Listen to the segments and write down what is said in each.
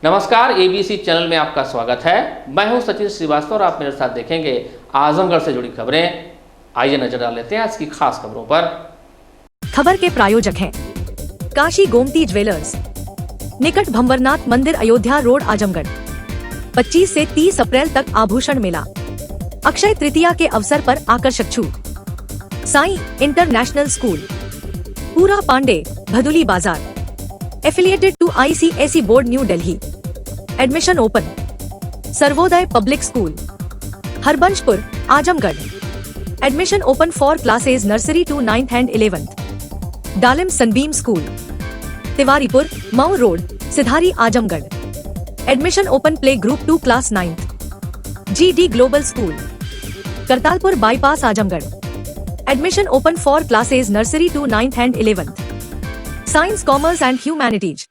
नमस्कार, ABC channel में आपका स्वागत है। मैं हूं सचिन श्रीवास्तव और आप मेरे साथ देखेंगे आजमगढ़ से जुड़ी खबरें। आइए नजर डाल लेते हैं आज की खास खबरों पर। खबर के प्रायोजक हैं काशी गोमती ज्वेलर्स, निकट भंवरनाथ मंदिर, अयोध्या रोड, आजमगढ़। 25 से 30 अप्रैल तक आभूषण मेला, अक्षय तृतीया के अवसर पर आकर्षक छूट। साई इंटरनेशनल स्कूल, पूरा Pandey, Bhaduli Bazar, affiliated to ICSE board, New Delhi. Admission open. Sarvodaya public school, Harbanshpur, Azamgarh. Admission open for classes nursery to 9th and 11th। Dalim sunbeam school, Tiwaripur, Mau road, Sidhari, Azamgarh. Admission open play group 2 class 9th। GD global school, Kartalpur bypass, Azamgarh. Admission open for classes nursery to 9th and 11th। Science, commerce and humanities,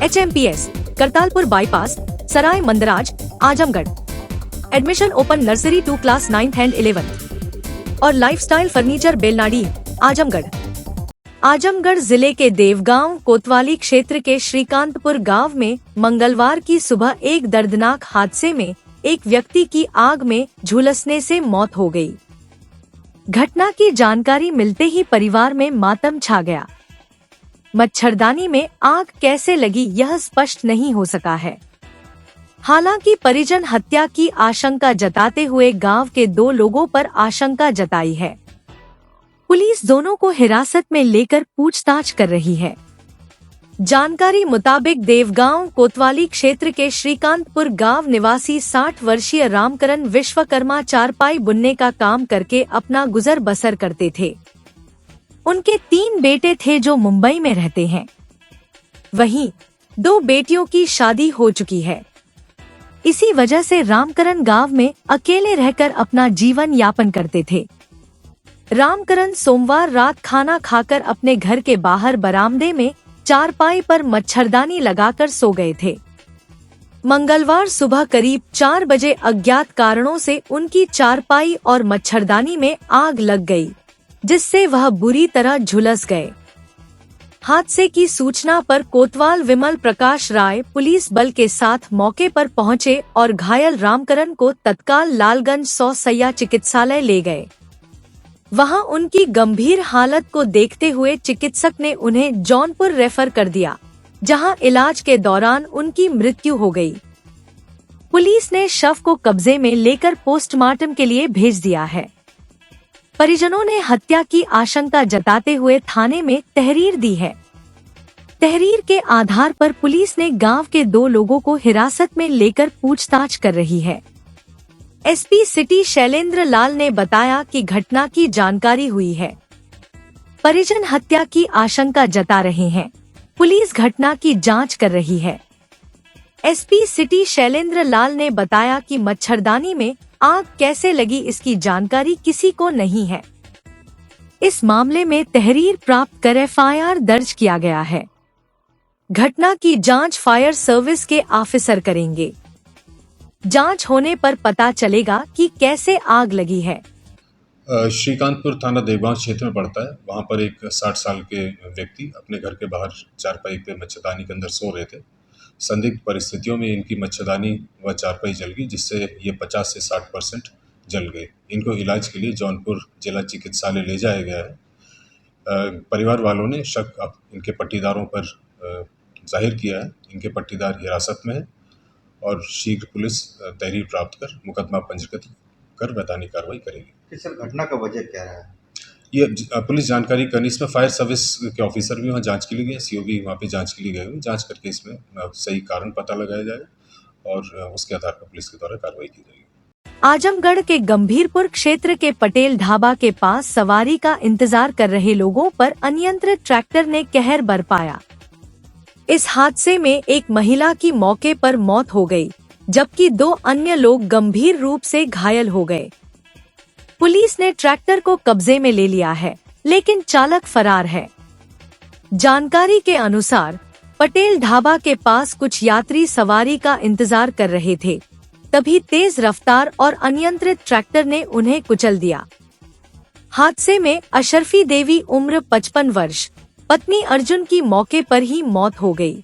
HMPS, Kartalpur bypass, Sarai Mandraj, Azamgarh. Admission open nursery to class 9th and 11th। और lifestyle furniture, Belnadi, Azamgarh. Azamgarh जिले के देवगांव कोतवाली क्षेत्र के श्रीकांतपुर गांव में मंगलवार की सुबह एक दर्दनाक हादसे में एक व्यक्ति की आग में झुलसने से मौत हो गई। घटना की जानकारी मिलते ही परिवार में मातम छा गया। मच्छरदानी में आग कैसे लगी यह स्पष्ट नहीं हो सका है। हालांकि परिजन हत्या की आशंका जताते हुए गांव के 2 लोगों पर आशंका जताई है। पुलिस दोनों को हिरासत में लेकर पूछताछ कर रही है। जानकारी मुताबिक देवगांव कोतवाली क्षेत्र के श्रीकांतपुर गांव निवासी 60 वर्षीय रामकरण विश्वकर्मा चारपाई बुनने का काम करके अपना गुजर बसर करते थे। उनके 3 बेटे थे जो मुंबई में रहते हैं। वहीं 2 बेटियों की शादी हो चुकी है। इसी वजह से रामकरण गांव में अकेले रहकर अपना जीवन यापन करते थे। रामकरण सोमवार रात खाना खाकर अपने घर के बाहर बरामदे में चारपाई पर मच्छरदानी लगाकर सो गए थे। मंगलवार सुबह करीब 4 बजे अज्ञात कारणों से उनकी चारपाई और मच्छरदानी में आग लग गई, जिससे वह बुरी तरह झुलस गए। हादसे की सूचना पर कोतवाल विमल प्रकाश राय पुलिस बल के साथ मौके पर पहुंचे और घायल रामकरण को तत्काल लालगंज 100 सैया चिकित्सालय ले गए। वहां उनकी गंभीर हालत को देखते हुए चिकित्सक ने उन्हें जौनपुर रेफर कर दिया, जहां इलाज के दौरान उनकी मृत्यु हो गई। पुलिस ने शव को कब्जे में लेकर पोस्टमार्टम के लिए भेज दिया है। परिजनों ने हत्या की आशंका जताते हुए थाने में तहरीर दी है। तहरीर के आधार पर पुलिस ने गांव के 2 लोगों को हिरासत में लेकर पूछताछ कर रही है। SP सिटी शैलेंद्र लाल ने बताया कि घटना की जानकारी हुई है। परिजन हत्या की आशंका जता रहे हैं। पुलिस घटना की जांच कर रही है। SP सिटी शैलेंद्र लाल ने बताया कि मच्छरदानी में आग कैसे लगी इसकी जानकारी किसी को नहीं है। इस मामले में तहरीर प्राप्त कर FIR दर्ज किया गया है। घटना की जांच फायर सर्विस के ऑफिसर करेंगे। जांच होने पर पता चलेगा कि कैसे आग लगी है। श्रीकांतपुर थाना देवगांव क्षेत्र में पड़ता है। वहां पर एक 60 साल के व्यक्ति अपने घर के बाहर चारपाई पे मच्छरदानी के अंदर सो रहे थे। संदिग्ध परिस्थितियों में इनकी मच्छरदानी व चारपाई जल गई, जिससे ये 50 से 60% जल गए। इनको इलाज के लिए जौनपुर जिला चिकित्सालय ले जाया गया है। परिवार वालों ने शक अब इनके पट्टीदारों पर जाहिर किया है। इनके पट्टीदार हिरासत में है और शीघ्र पुलिस तहरीर प्राप्त कर मुकदमा पंजीकृत कर वैधानिक कार्रवाई करेगी। सर, घटना का वजह क्या रहा है? ये पुलिस जानकारी करनी, इसमें फायर सर्विस के ऑफिसर भी वहाँ जांच के लिए गए, CO भी वहाँ पे जांच के लिए गए हुए। जांच करके इसमें सही कारण पता लगाया जाएगा और उसके आधार पर पुलिस के द्वारा कार्रवाई की जाएगी। आजमगढ़ के गंभीरपुर क्षेत्र के पटेल ढाबा के पास सवारी का इंतजार कर रहे लोगों पर अनियंत्रित ट्रैक्टर ने कहर बरपाया। इस हादसे में एक महिला की मौके पर मौत हो गई, जबकि 2 अन्य लोग गंभीर रूप से घायल हो गए। पुलिस ने ट्रैक्टर को कब्जे में ले लिया है, लेकिन चालक फरार है। जानकारी के अनुसार पटेल ढाबा के पास कुछ यात्री सवारी का इंतजार कर रहे थे, तभी तेज रफ्तार और अनियंत्रित ट्रैक्टर ने उन्हें कुचल दिया। हादसे में अशरफी देवी उम्र 55 वर्ष, पत्नी अर्जुन की मौके पर ही मौत हो गई।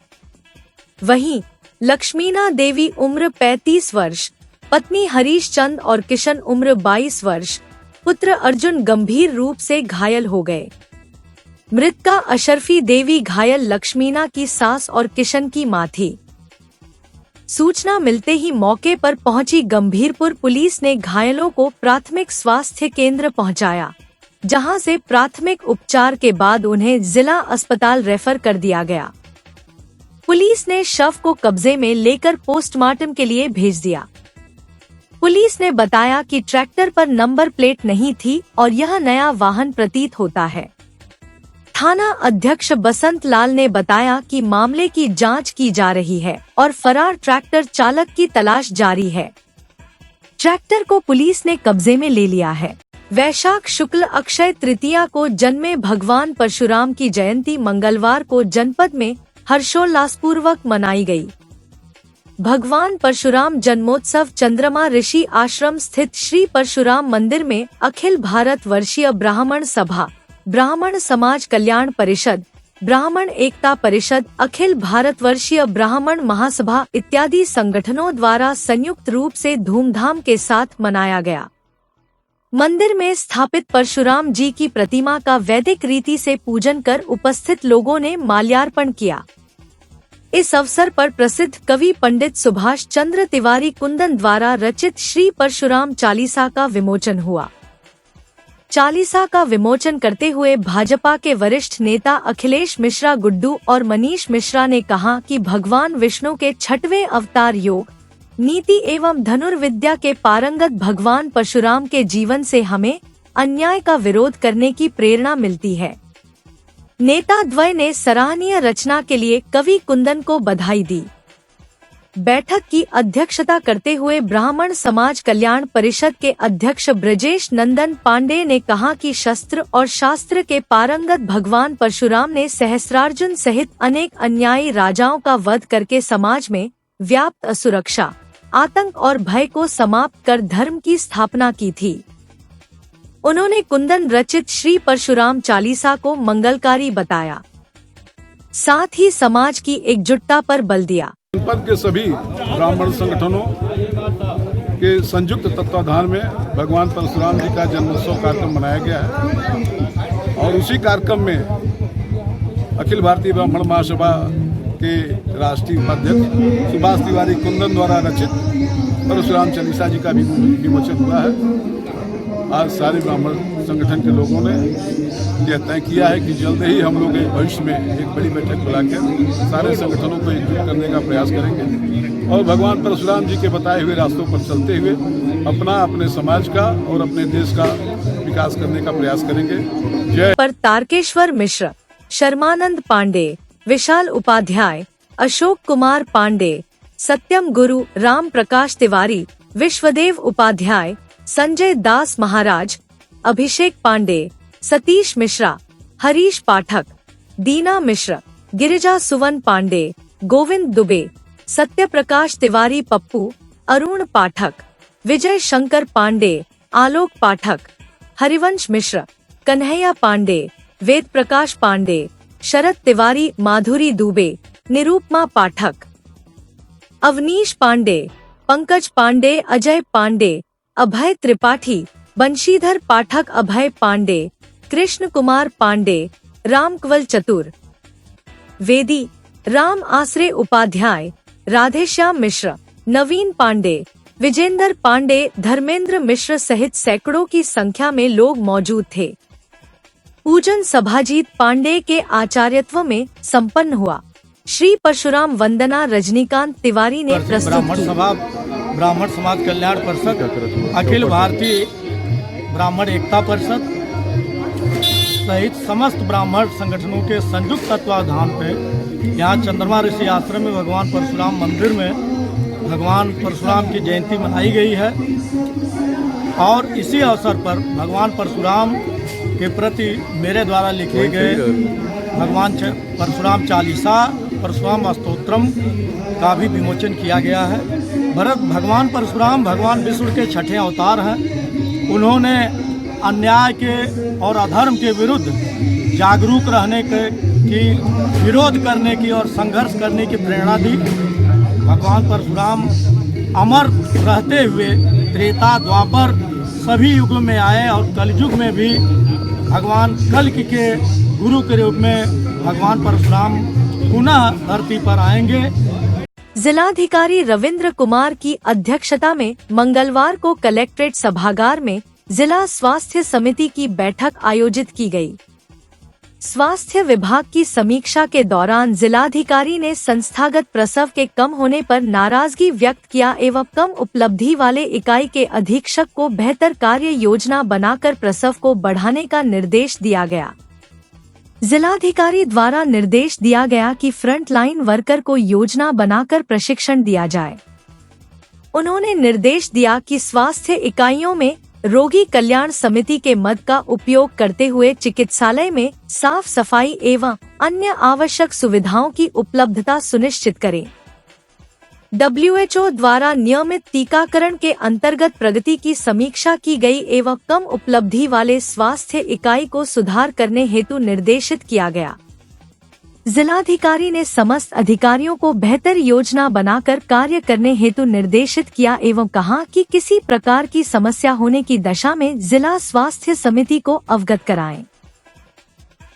वहीं लक्ष्मीना देवी उम्र 35 वर्ष, पत्नी हरीश चंद और किशन उम्र 22 वर्ष, पुत्र अर्जुन गंभीर रूप से घायल हो गए। मृतका अशरफी देवी घायल लक्ष्मीना की सास और किशन की मां थी। सूचना मिलते ही मौके पर पहुंची गंभीरपुर पुलिस ने घायलों को प्राथमिक स्वास्थ्य केंद्र पहुंचाया, जहां से प्राथमिक उपचार के बाद उन्हें जिला अस्पताल रेफर कर दिया गया। पुलिस ने शव को कब्जे में लेकर पोस्टमार्टम के लिए भेज दिया। पुलिस ने बताया कि ट्रैक्टर पर नंबर प्लेट नहीं थी और यह नया वाहन प्रतीत होता है। थाना अध्यक्ष बसंत लाल ने बताया कि मामले की जांच की जा रही है और फरार ट्रैक्टर चालक की तलाश जारी है। ट्रैक्टर को पुलिस ने कब्जे में ले लिया है। वैशाख शुक्ल अक्षय तृतीया को जन्मे भगवान परशुराम की जयंती मंगलवार को जनपद में हर्षोल्लासपूर्वक मनाई गई। भगवान परशुराम जन्मोत्सव चंद्रमा ऋषि आश्रम स्थित श्री परशुराम मंदिर में अखिल भारत वर्षीय ब्राह्मण सभा, ब्राह्मण समाज कल्याण परिषद, ब्राह्मण एकता परिषद, अखिल भारतवर्षीय ब्राह्मण महासभा इत्यादि संगठनों द्वारा संयुक्त रूप से धूमधाम के साथ मनाया गया। मंदिर में स्थापित परशुराम जी की प्रतिमा का वैदिक रीति से पूजन कर उपस्थित लोगों ने माल्यार्पण किया। इस अवसर पर प्रसिद्ध कवि पंडित सुभाष चंद्र तिवारी कुंदन द्वारा रचित श्री परशुराम चालीसा का विमोचन हुआ। चालीसा का विमोचन करते हुए भाजपा के वरिष्ठ नेता अखिलेश मिश्रा गुड्डू और मनीष मिश्रा ने कहा कि भगवान विष्णु के 6वें अवतार योग, नीति एवं धनुर्विद्या के पारंगत भगवान परशुराम के जीवन से हमें अन्याय का विरोध करने की प्रेरणा मिलती है। नेता द्वय ने सराहनीय रचना के लिए कवि कुंदन को बधाई दी। बैठक की अध्यक्षता करते हुए ब्राह्मण समाज कल्याण परिषद के अध्यक्ष ब्रजेश नंदन पांडे ने कहा कि शस्त्र और शास्त्र के पारंगत भगवान परशुराम ने सहस्रार्जुन सहित अनेक अन्यायी राजाओं का वध करके समाज में व्याप्त असुरक्षा, आतंक और भय को समाप्त कर धर्म की स्थापना की थी। उन्होंने कुंदन रचित श्री परशुराम चालीसा को मंगलकारी बताया, साथ ही समाज की एकजुटता पर बल दिया। जनपद के सभी ब्राह्मण संगठनों के संयुक्त तत्वाधान में भगवान परशुराम जी का जन्मोत्सव कार्यक्रम मनाया गया है और उसी कार्यक्रम में अखिल भारतीय ब्राह्मण महासभा के राष्ट्रीय उपाध्यक्ष सुभाष तिवारी कुंदन द्वारा रचित परशुराम चालीसा जी का भी विमोचन हुआ है। आज सारे ब्राह्मण संगठन के लोगों ने यह तय किया है कि जल्द ही हम लोग भविष्य में एक बड़ी बैठक बुलाकर सारे संगठनों को एकजुट करने का प्रयास करेंगे और भगवान परशुराम जी के बताए हुए रास्तों पर चलते हुए अपने समाज का और अपने देश का विकास करने का प्रयास करेंगे। जय। पर तारकेश्वर मिश्र, शर्मानंद पांडे, विशाल उपाध्याय, अशोक कुमार पांडे, सत्यम गुरु, राम प्रकाश तिवारी, विश्वदेव उपाध्याय, संजय दास महाराज, अभिषेक पांडे, सतीश मिश्रा, हरीश पाठक, दीना मिश्र, गिरिजा सुवन पांडे, गोविंद दुबे, सत्य प्रकाश तिवारी पप्पू, अरुण पाठक, विजय शंकर पांडे, आलोक पाठक, हरिवंश मिश्र, कन्हैया पांडे, वेद प्रकाश पांडे, शरद तिवारी, माधुरी दुबे, निरूपमा पाठक, अवनीश पांडे, पंकज पांडे, अजय पांडे, अभय त्रिपाठी, बंशीधर पाठक, अभय पांडे, कृष्ण कुमार पांडे, रामकवल चतुर, वेदी, राम आसरे उपाध्याय, राधेश्याम मिश्र, नवीन पांडे, विजेंद्र पांडे, धर्मेंद्र मिश्र सहित सैकड़ों की संख्या में लोग मौजूद थे। पूजन सभाजीत पांडे के आचार्यत्व में संपन्न हुआ। श्री परशुराम वंदना रजनीकांत तिवारी ने प्रस्तुत की। ब्राह्मण समाज कल्याण परिषद, अखिल भारतीय ब्राह्मण एकता परिषद सहित समस्त ब्राह्मण संगठनों के संयुक्त तत्वाधान पे यहाँ चंद्रमा ऋषि आश्रम में भगवान परशुराम मंदिर में भगवान परशुराम की जयंती मनाई गई है और इसी अवसर पर भगवान परशुराम के प्रति मेरे द्वारा लिखे गए भगवान परशुराम चालीसा, परशुराम स्तोत्रम का भी विमोचन किया गया है। भगवान परशुराम भगवान विष्णु के 6ठे अवतार हैं। उन्होंने अन्याय के और अधर्म के विरुद्ध जागरूक रहने की, विरोध करने की और संघर्ष करने की प्रेरणा दी। भगवान परशुराम अमर रहते हुए त्रेता द्वापर सभी युगों में आए और कलयुग में भी भगवान कल्कि के गुरु के रूप में भगवान परशुराम पुनः धरती पर आएंगे। जिलाधिकारी रविंद्र कुमार की अध्यक्षता में मंगलवार को कलेक्ट्रेट सभागार में जिला स्वास्थ्य समिति की बैठक आयोजित की गई। स्वास्थ्य विभाग की समीक्षा के दौरान जिलाधिकारी ने संस्थागत प्रसव के कम होने पर नाराजगी व्यक्त किया एवं कम उपलब्धि वाले इकाई के अधीक्षक को बेहतर कार्य योजना बनाकर प्रसव को बढ़ाने का निर्देश दिया गया। जिलाधिकारी द्वारा निर्देश दिया गया कि फ्रंट लाइन वर्कर को योजना बनाकर प्रशिक्षण दिया जाए। उन्होंने निर्देश दिया कि स्वास्थ्य इकाइयों में रोगी कल्याण समिति के मद का उपयोग करते हुए चिकित्सालय में साफ सफाई एवं अन्य आवश्यक सुविधाओं की उपलब्धता सुनिश्चित करें। WHO द्वारा नियमित टीकाकरण के अंतर्गत प्रगति की समीक्षा की गई एवं कम उपलब्धि वाले स्वास्थ्य इकाई को सुधार करने हेतु निर्देशित किया गया। जिलाधिकारी ने समस्त अधिकारियों को बेहतर योजना बनाकर कार्य करने हेतु निर्देशित किया एवं कहा कि किसी प्रकार की समस्या होने की दशा में जिला स्वास्थ्य समिति को अवगत कराएं।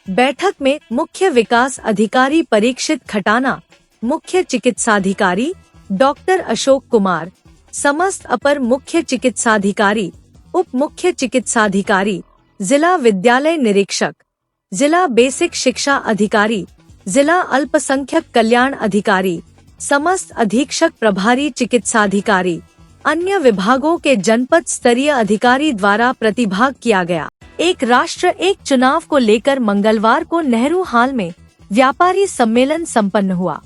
बैठक में मुख्य विकास अधिकारी परीक्षित खटाना, मुख्य चिकित्साधिकारी डॉक्टर अशोक कुमार, समस्त अपर मुख्य चिकित्साधिकारी, उप मुख्य चिकित्साधिकारी, जिला विद्यालय निरीक्षक, जिला बेसिक शिक्षा अधिकारी, जिला अल्पसंख्यक कल्याण अधिकारी, समस्त अधीक्षक प्रभारी चिकित्साधिकारी, अन्य विभागों के जनपद स्तरीय अधिकारी द्वारा प्रतिभाग किया गया। एक राष्ट्र एक चुनाव को लेकर मंगलवार को नेहरू हाल में व्यापारी सम्मेलन संपन्न हुआ।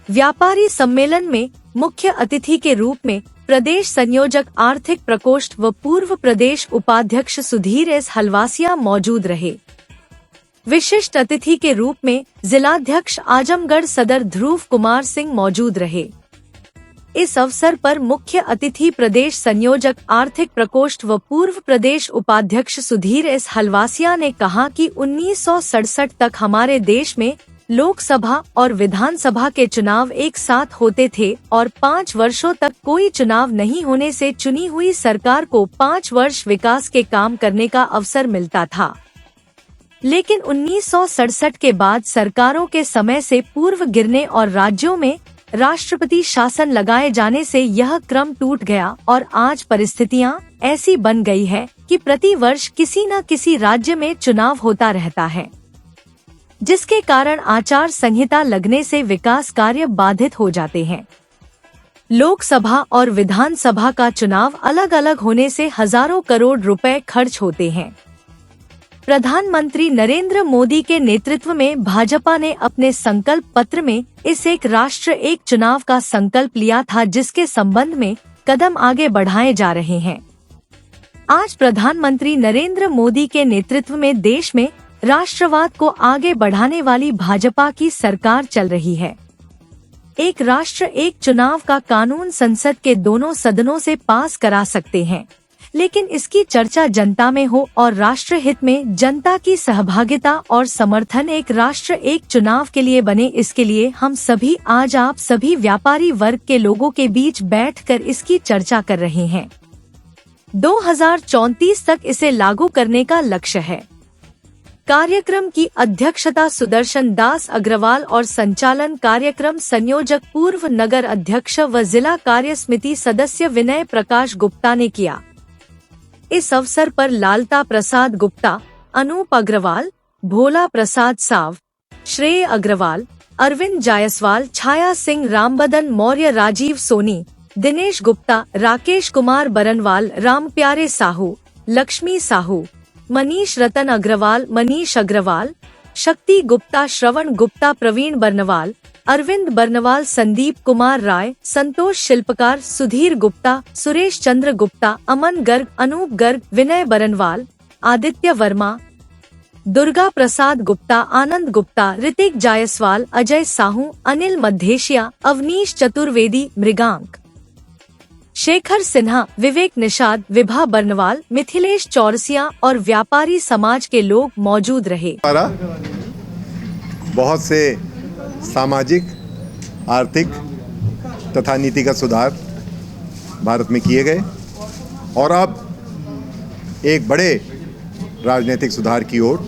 व्यापारी सम्मेलन में मुख्य अतिथि के रूप में प्रदेश संयोजक आर्थिक प्रकोष्ठ व पूर्व प्रदेश उपाध्यक्ष सुधीर एस हलवासिया मौजूद रहे। विशिष्ट अतिथि के रूप में जिलाध्यक्ष आजमगढ़ सदर ध्रुव कुमार सिंह मौजूद रहे। इस अवसर पर मुख्य अतिथि प्रदेश संयोजक आर्थिक प्रकोष्ठ व पूर्व प्रदेश उपाध्यक्ष सुधीर एस हलवासिया ने कहा कि 1967 तक हमारे देश में लोकसभा और विधानसभा के चुनाव एक साथ होते थे और 5 वर्षों तक कोई चुनाव नहीं होने से चुनी हुई सरकार को 5 वर्ष विकास के काम करने का अवसर मिलता था। लेकिन 1967 के बाद सरकारों के समय से पूर्व गिरने और राज्यों में राष्ट्रपति शासन लगाए जाने से यह क्रम टूट गया और आज परिस्थितियां ऐसी बन गई है कि प्रति वर्ष किसी न किसी राज्य में चुनाव होता रहता है, जिसके कारण आचार संहिता लगने से विकास कार्य बाधित हो जाते हैं। लोकसभा और विधानसभा का चुनाव अलग अलग होने से हजारों करोड़ रुपए खर्च होते हैं। प्रधानमंत्री नरेंद्र मोदी के नेतृत्व में भाजपा ने अपने संकल्प पत्र में इस एक राष्ट्र एक चुनाव का संकल्प लिया था, जिसके संबंध में कदम आगे बढ़ाए जा रहे हैं। आज प्रधानमंत्री नरेंद्र मोदी के नेतृत्व में देश में राष्ट्रवाद को आगे बढ़ाने वाली भाजपा की सरकार चल रही है। एक राष्ट्र एक चुनाव का कानून संसद के दोनों सदनों से पास करा सकते हैं, लेकिन इसकी चर्चा जनता में हो और राष्ट्र हित में जनता की सहभागिता और समर्थन एक राष्ट्र एक चुनाव के लिए बने, इसके लिए हम सभी आज आप सभी व्यापारी वर्ग के लोगों के बीच बैठकर इसकी चर्चा कर रहे हैं। 2034 तक इसे लागू करने का लक्ष्य है। कार्यक्रम की अध्यक्षता सुदर्शन दास अग्रवाल और संचालन कार्यक्रम संयोजक पूर्व नगर अध्यक्ष व जिला कार्य समिति सदस्य विनय प्रकाश गुप्ता ने किया। इस अवसर पर लालता प्रसाद गुप्ता, अनूप अग्रवाल, भोला प्रसाद साव, श्रेय अग्रवाल, अरविंद जायसवाल, छाया सिंह, रामबदन मौर्य, राजीव सोनी, दिनेश गुप्ता, राकेश कुमार बरनवाल, रामप्यारे साहू, लक्ष्मी साहू, मनीष रतन अग्रवाल, मनीष अग्रवाल, शक्ति गुप्ता, श्रवण गुप्ता, प्रवीण बर्नवाल, अरविंद बर्नवाल, संदीप कुमार राय, संतोष शिल्पकार, सुधीर गुप्ता, सुरेश चंद्र गुप्ता, अमन गर्ग, अनूप गर्ग, विनय बरनवाल, आदित्य वर्मा, दुर्गा प्रसाद गुप्ता, आनंद गुप्ता, ऋतिक जायसवाल, अजय साहू, अनिल मद्धेशिया, अवनीश चतुर्वेदी, मृगांक, शेखर सिन्हा, विवेक निषाद, विभा बर्नवाल, मिथिलेश चौरसिया और व्यापारी समाज के लोग मौजूद रहे। बहुत से सामाजिक, आर्थिक तथा नीतिगत सुधार भारत में किए गए और अब एक बड़े राजनीतिक सुधार की ओर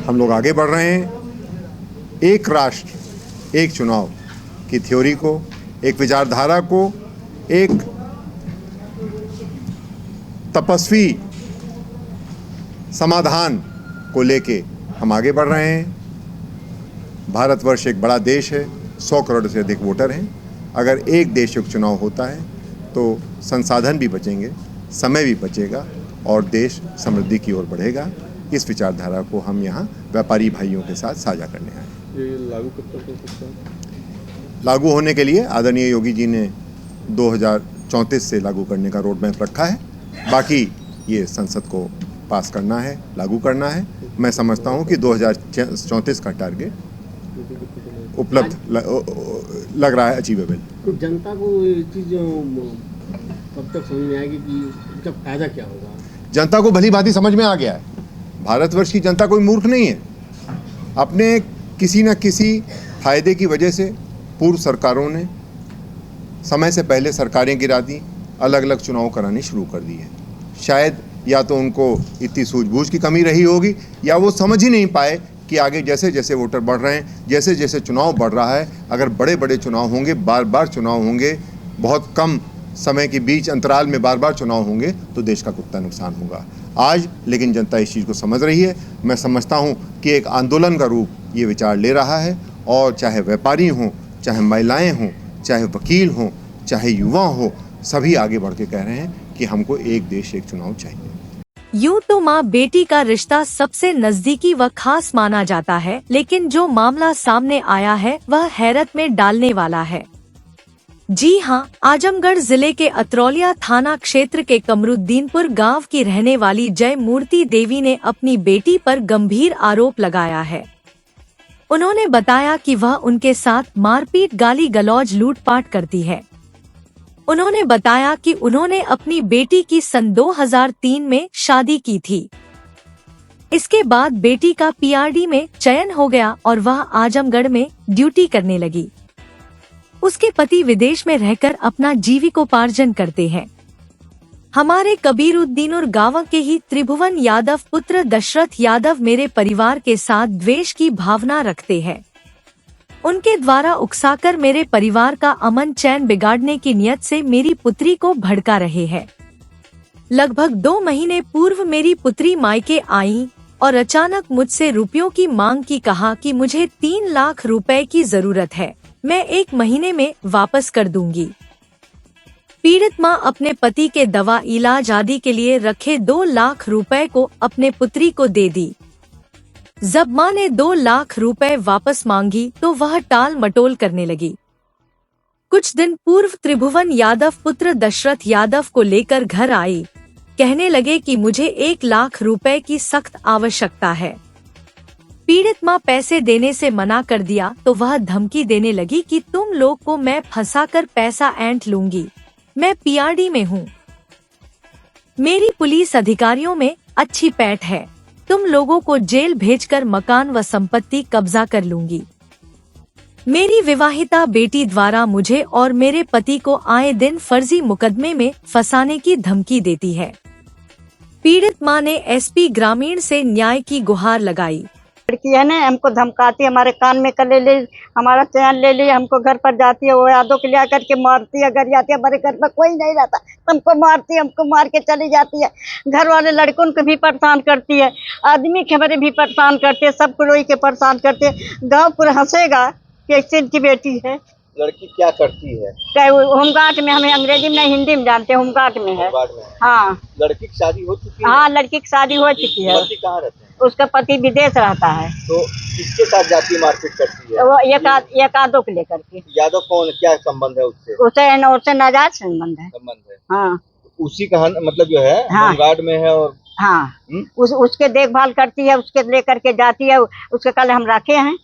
हम लोग आगे बढ़ रहे हैं। एक राष्ट्र एक चुनाव की थ्योरी को, एक विचारधारा को, एक तपस्वी समाधान को लेके हम आगे बढ़ रहे हैं। भारतवर्ष एक बड़ा देश है, 100 करोड़ से अधिक वोटर हैं। अगर एक देश एक चुनाव होता है तो संसाधन भी बचेंगे, समय भी बचेगा और देश समृद्धि की ओर बढ़ेगा। इस विचारधारा को हम यहाँ व्यापारी भाइयों के साथ साझा करने आए हैं। ये लागू कब तक हो सकता है? लागू होने के लिए आदरणीय योगी जी ने 2034 से लागू करने का रोड मैप रखा है। बाकी ये संसद को पास करना है, लागू करना है। मैं समझता हूँ कि 2034 का टारगेट उपलब्ध लग रहा है, अचीवेबल। तो जनता को ये चीज़ कब तक समझ में आएगी कि इसका फायदा क्या होगा? जनता को भली भांति समझ में आ गया है। भारतवर्ष की जनता कोई मूर्ख नहीं है। अपने किसी न किसी फायदे की वजह से पूर्व सरकारों ने समय से पहले सरकारें गिरा दी, अलग अलग चुनाव कराने शुरू कर दिए। शायद या तो उनको इतनी सूझबूझ की कमी रही होगी या वो समझ ही नहीं पाए कि आगे जैसे जैसे वोटर बढ़ रहे हैं, जैसे जैसे चुनाव बढ़ रहा है, अगर बड़े बड़े चुनाव होंगे, बार बार चुनाव होंगे, बहुत कम समय के बीच अंतराल में बार बार चुनाव होंगे तो देश का कितना नुकसान होगा। आज लेकिन जनता इस चीज़ को समझ रही है। मैं समझता हूँ कि एक आंदोलन का रूप ये विचार ले रहा है और चाहे व्यापारी हों, चाहे महिलाएं हों, चाहे वकील हों, चाहे युवा हो, सभी आगे बढ़ के कह रहे हैं कि हमको एक देश एक चुनाव चाहिए। यूं तो माँ बेटी का रिश्ता सबसे नजदीकी व खास माना जाता है, लेकिन जो मामला सामने आया है वह हैरत में डालने वाला है। जी हाँ, आजमगढ़ जिले के अतरौलिया थाना क्षेत्र के कमरुद्दीनपुर गांव की रहने वाली जय मूर्ति देवी ने अपनी बेटी पर गंभीर आरोप लगाया है। उन्होंने बताया कि वह उनके साथ मारपीट, गाली गलौज, लूटपाट करती है। उन्होंने बताया कि उन्होंने अपनी बेटी की सन 2003 में शादी की थी। इसके बाद बेटी का पीआरडी में चयन हो गया और वह आजमगढ़ में ड्यूटी करने लगी। उसके पति विदेश में रहकर अपना जीविकोपार्जन करते हैं। हमारे कबीरुद्दीनुर गांव के ही त्रिभुवन यादव पुत्र दशरथ यादव मेरे परिवार के साथ द्वेष की भावना रखते हैं। उनके द्वारा उकसाकर मेरे परिवार का अमन चैन बिगाड़ने की नियत से मेरी पुत्री को भड़का रहे हैं। लगभग 2 महीने पूर्व मेरी पुत्री मायके आई और अचानक मुझसे रुपयों की मांग की, कहा कि मुझे 3 लाख रुपए की जरूरत है, मैं 1 महीने में वापस कर दूंगी। पीड़ित मां अपने पति के दवा इलाज आदि के लिए रखे 2 लाख रुपए को अपने पुत्री को दे दी। जब मां ने 2 लाख रुपए वापस मांगी तो वह टाल मटोल करने लगी। कुछ दिन पूर्व त्रिभुवन यादव पुत्र दशरथ यादव को लेकर घर आई। कहने लगे कि मुझे 1 लाख रुपए की सख्त आवश्यकता है। पीड़ित मां पैसे देने से मना कर दिया तो वह धमकी देने लगी कि तुम लोग को मैं फंसाकर पैसा ऐंठ लूंगी, मैं पीआरडी में हूँ, मेरी पुलिस अधिकारियों में अच्छी पैठ है, तुम लोगों को जेल भेजकर मकान व संपत्ति कब्जा कर लूंगी। मेरी विवाहिता बेटी द्वारा मुझे और मेरे पति को आए दिन फर्जी मुकदमे में फंसाने की धमकी देती है। पीड़ित मां ने एसपी ग्रामीण से न्याय की गुहार लगाई। लड़की है ना, हमको धमकाती है, हमारे कान में कर ले ली, हमारा चैन ले ली, हमको घर पर जाती है, वो यादों के लिया करके मारती है। घर जाती है, हमारे घर पर कोई नहीं रहता, हमको मारती है, हमको मार के चली जाती है। घर वाले लड़कों को भी परेशान करती है, आदमी के हमारे भी परेशान करते हैं, सबको रोई के परेशान करते हैं। गाँव पूरा हंसेगा कि ऐसे इनकी बेटी है। लड़की क्या करती है? होमगार्ड में, हमें अंग्रेजी में नहीं हिंदी में जानते हैं, होमगार्ड में है। हाँ, लड़की की शादी हो चुकी है? हाँ, लड़की की शादी हो चुकी है। पति कहाँ रहते हैं? उसका पति विदेश रहता है। तो किसके साथ जाती मारपीट करती है? वो एक आदों को लेकर के। यादव कौन, क्या संबंध है उससे? उससे नाजायज संबंध है। हाँ, उसी का मतलब जो है होमगार्ड में है और हाँ उसके देखभाल करती है, उसके लेकर के जाती है। उसके कल हम रखे हैं।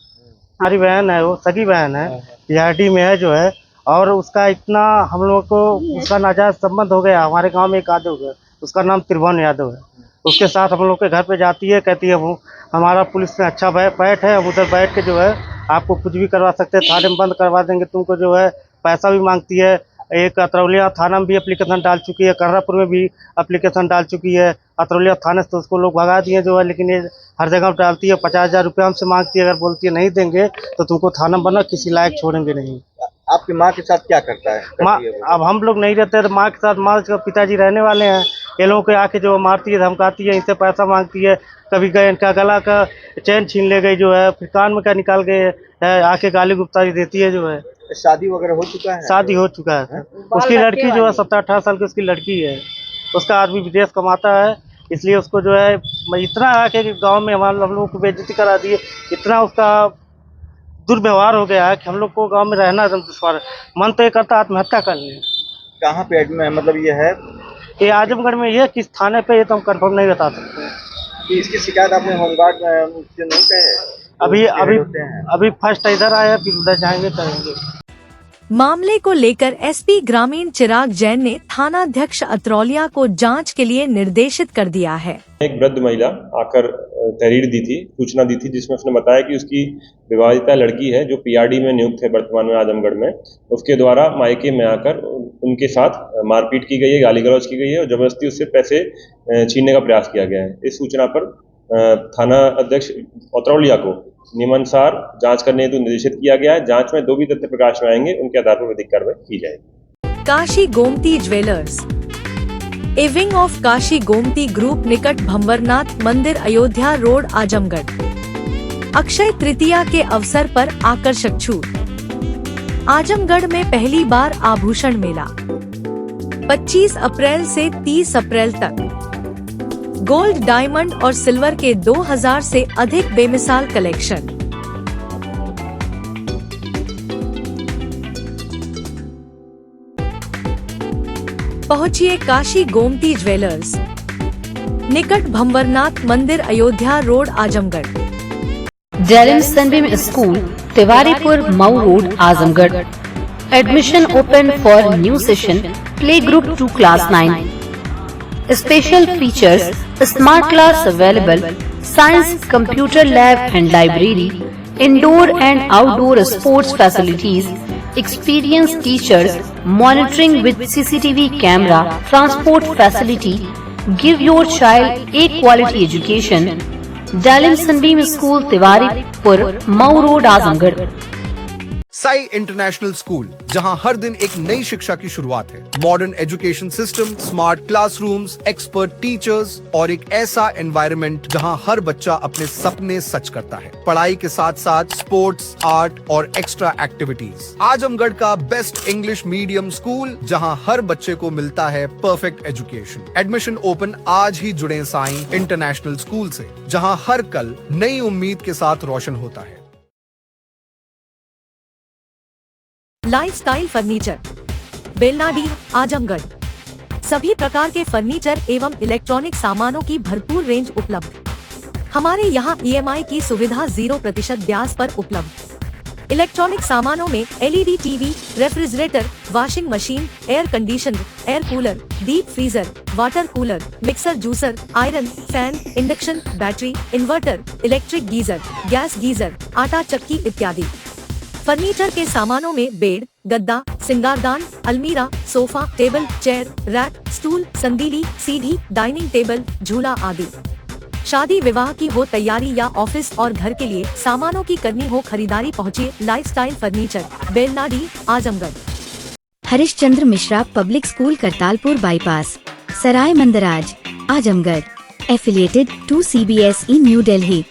हमारी बहन है, वो सगी बहन है, पीआरडी में है जो है, और उसका इतना हम लोग को उसका नाजायज संबंध हो गया। हमारे गांव में एक यादव है, उसका नाम त्रिभुवन यादव है, उसके साथ हम लोग के घर पे जाती है, कहती है वो हमारा पुलिस में अच्छा बैठ है, हम उधर बैठ के जो है आपको कुछ भी करवा सकते हैं, थाने में बंद करवा देंगे, तुमको जो है पैसा भी मांगती है। एक अतरौलिया थाना में भी एप्लीकेशन डाल चुकी है, कर्रापुर में भी एप्लीकेशन डाल चुकी है। अतरौलिया थाने से तो उसको लोग भगा दिए जो है, लेकिन ये हर जगह डालती है। 50,000 रुपये हमसे मांगती है, अगर बोलती है नहीं देंगे तो तुमको थाना बना किसी लायक छोड़ेंगे नहीं। आपकी माँ के साथ क्या करता है? माँ, अब हम लोग नहीं रहते तो माँ के साथ, माँ के पिताजी रहने वाले हैं। ये लोगों के आके जो मारती है, धमकाती है, इनसे पैसा मांगती है। कभी गए इनका गला का चैन छीन ले गई जो है, फिर कान में का निकाल गए है, आके गाली गुप्तारी देती है जो है। शादी वगैरह हो चुका है? शादी हो चुका है। उसकी लड़की जो है 17-18 साल की उसकी लड़की है। उसका आदमी विदेश कमाता है, इसलिए उसको जो है इतना आके गांव में हम लोगों को बेइज्जती करा दी है, इतना उसका दुर्व्यवहार हो गया है कि हम लोग को गांव में रहना एकदम दुश्वार है। मन तो ये करता आत्महत्या कर ले। कहाँ पे एडमिट है, मतलब ये है? ये आजमगढ़ में, ये किस थाने पे ये तो हम कंफर्म नहीं बता सकते। कि इसकी शिकायत आपने होमगार्ड से नहीं कहे? अभी फर्स्ट इधर आया, फिर उधर जाएंगे करेंगे। मामले को लेकर एसपी ग्रामीण चिराग जैन ने थानाध्यक्ष अतरौलिया को जांच के लिए निर्देशित कर दिया है। एक वृद्ध महिला आकर तहरीर दी थी, सूचना दी थी, जिसमें उसने बताया कि उसकी विवाहिता लड़की है जो पीआरडी में नियुक्त है वर्तमान में आजमगढ़ में। उसके द्वारा मायके में आकर उनके साथ मारपीट की गई है, गाली गलौज की गई है और जबरदस्ती उससे पैसे छीनने का प्रयास किया गया है। इस सूचना पर थाना अध्यक्ष अतरौलिया को नियमानुसार जांच करने हेतु निर्देशित किया गया है। जांच में जो भी तथ्य प्रकाश में आएंगे उनके आधार पर विधिक कार्रवाई की जाएगी। Kashi Gomti jewellers, A wing of Kashi Gomti group, निकट भंवरनाथ मंदिर, अयोध्या रोड, आजमगढ़। अक्षय तृतीया के अवसर पर आकर्षक छूट। आजमगढ़ में पहली बार आभूषण मेला 25 अप्रैल से 30 अप्रैल तक। गोल्ड, डायमंड और सिल्वर के 2000 से अधिक बेमिसाल कलेक्शन। पहुंचिए काशी गोमती ज्वेलर्स, निकट भंवरनाथ मंदिर, Ayodhya road, Azamgarh. Darren Sunbeam school, Tiwaripur, Mau road, Azamgarh. Admission open for new session, play group 2 class 9। Special features: smart class available, science, computer lab and library, indoor and outdoor sports facilities, experienced teachers, monitoring with CCTV camera, transport facility. Give your child a quality education. Dalim Sunbeam School, Tiwaripur, Mau Road, Azamgarh। Sai international school, जहां हर दिन एक नई शिक्षा की शुरुआत है। Modern education system, smart classrooms, expert teachers और एक ऐसा एनवायरनमेंट जहां हर बच्चा अपने सपने सच करता है। पढ़ाई के साथ साथ स्पोर्ट्स, आर्ट और एक्स्ट्रा एक्टिविटीज। आजमगढ़ का बेस्ट इंग्लिश मीडियम स्कूल, जहां हर बच्चे को मिलता है परफेक्ट एजुकेशन। एडमिशन ओपन आज ही जुड़े साई इंटरनेशनल स्कूल से, जहां हर कल नई उम्मीद के साथ रोशन होता है। Lifestyle furniture, Belnadi, Azamgarh. सभी प्रकार के फर्नीचर एवं इलेक्ट्रॉनिक सामानों की भरपूर रेंज उपलब्ध। हमारे यहाँ EMI की सुविधा 0% ब्याज पर उपलब्ध। इलेक्ट्रॉनिक सामानों में LED TV, refrigerator, washing machine, air conditioner, air cooler, deep freezer, water cooler, mixer juicer, iron, fan, induction, battery, inverter, electric geyser, gas geyser, आटा चक्की इत्यादि। फर्नीचर के सामानों में बेड, गद्दा, सिंगारदान, अलमीरा, sofa, table, chair, rack, stool, संदीली, सीढ़ी, डाइनिंग टेबल, झूला आदि। शादी विवाह की हो तैयारी या ऑफिस और घर के लिए सामानों की करनी हो खरीदारी, पहुंचिए lifestyle furniture, Belnadi, Azamgarh. Harishchandra Mishra public school, Kartalpur bypass, Sarai Mandraj, Azamgarh. Affiliated to CBSE New Delhi.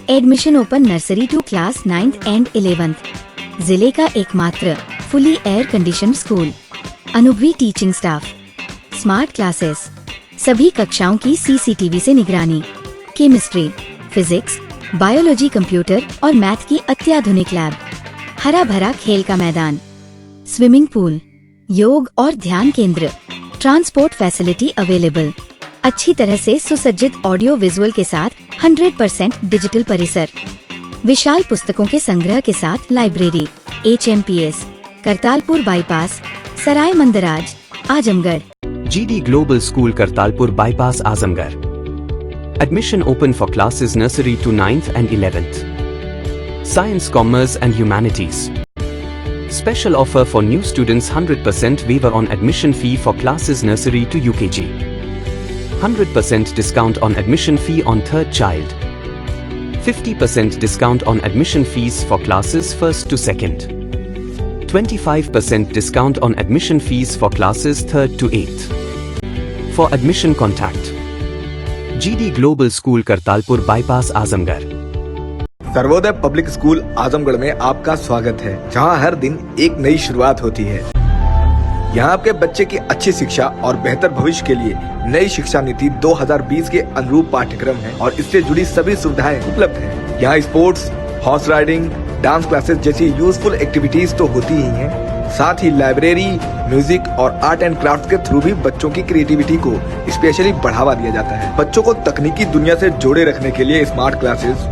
Admission open nursery to class 9th and 11th। जिले का एकमात्र फुली एयर कंडीशन स्कूल। अनुभवी टीचिंग स्टाफ, स्मार्ट क्लासेस, सभी कक्षाओं की CCTV से निगरानी। केमिस्ट्री, फिजिक्स, बायोलॉजी, कंप्यूटर और मैथ की अत्याधुनिक लैब। हरा भरा खेल का मैदान, स्विमिंग पूल, योग और ध्यान केंद्र। Transport facility available. अच्छी तरह से सुसज्जित ऑडियो विजुअल के साथ 100% डिजिटल परिसर। विशाल पुस्तकों के संग्रह के साथ library. HMPS, Kartalpur bypass, Sarai Mandraj, Azamgarh. GD Global School, Kartalpur bypass, Azamgarh. Admission open for classes nursery to 9th and 11th. Science, Commerce and Humanities. Special offer for new students: 100% waiver on admission fee for classes nursery to UKG. 100% discount on admission fee on third child. 50% discount on admission fees for classes first to second. 25% discount on admission fees for classes third to eighth. For admission contact GD Global School Kartalpur bypass Azamgarh. Sarvodaya public school Azamgarh में आपका स्वागत है, जहां हर दिन एक नई शुरुआत होती है। यहां आपके बच्चे की अच्छी शिक्षा और बेहतर भविष्य के लिए नई शिक्षा नीति 2020 के अनुरूप पाठ्यक्रम है और इससे जुड़ी सभी सुविधाएं उपलब्ध हैं। यहां sports, horse riding, dance classes जैसी यूजफुल एक्टिविटीज तो होती ही हैं, साथ ही लाइब्रेरी, म्यूजिक और आर्ट एंड क्राफ्ट के थ्रू भी बच्चों की क्रिएटिविटी को स्पेशली बढ़ावा दिया जाता है। बच्चों को तकनीकी दुनिया से जोड़े रखने के लिए स्मार्ट क्लासेस,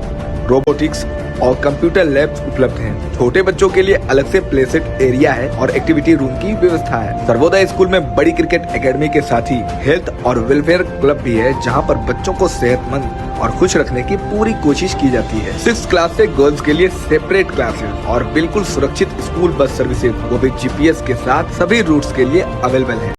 रोबोटिक्स और कंप्यूटर लैब्स उपलब्ध हैं। छोटे बच्चों के लिए अलग से प्ले सेट एरिया है और एक्टिविटी रूम की व्यवस्था है। सर्वोदय स्कूल में बड़ी क्रिकेट एकेडमी के साथ ही हेल्थ और वेलफेयर क्लब भी है, जहां पर बच्चों को सेहतमंद और खुश रखने की पूरी कोशिश की जाती है। 6th क्लास से गर्ल्स के लिए सेपरेट क्लासेस और बिल्कुल सुरक्षित स्कूल बस सर्विसेज, वो भी GPS के साथ सभी रूट्स के लिए अवेलेबल है।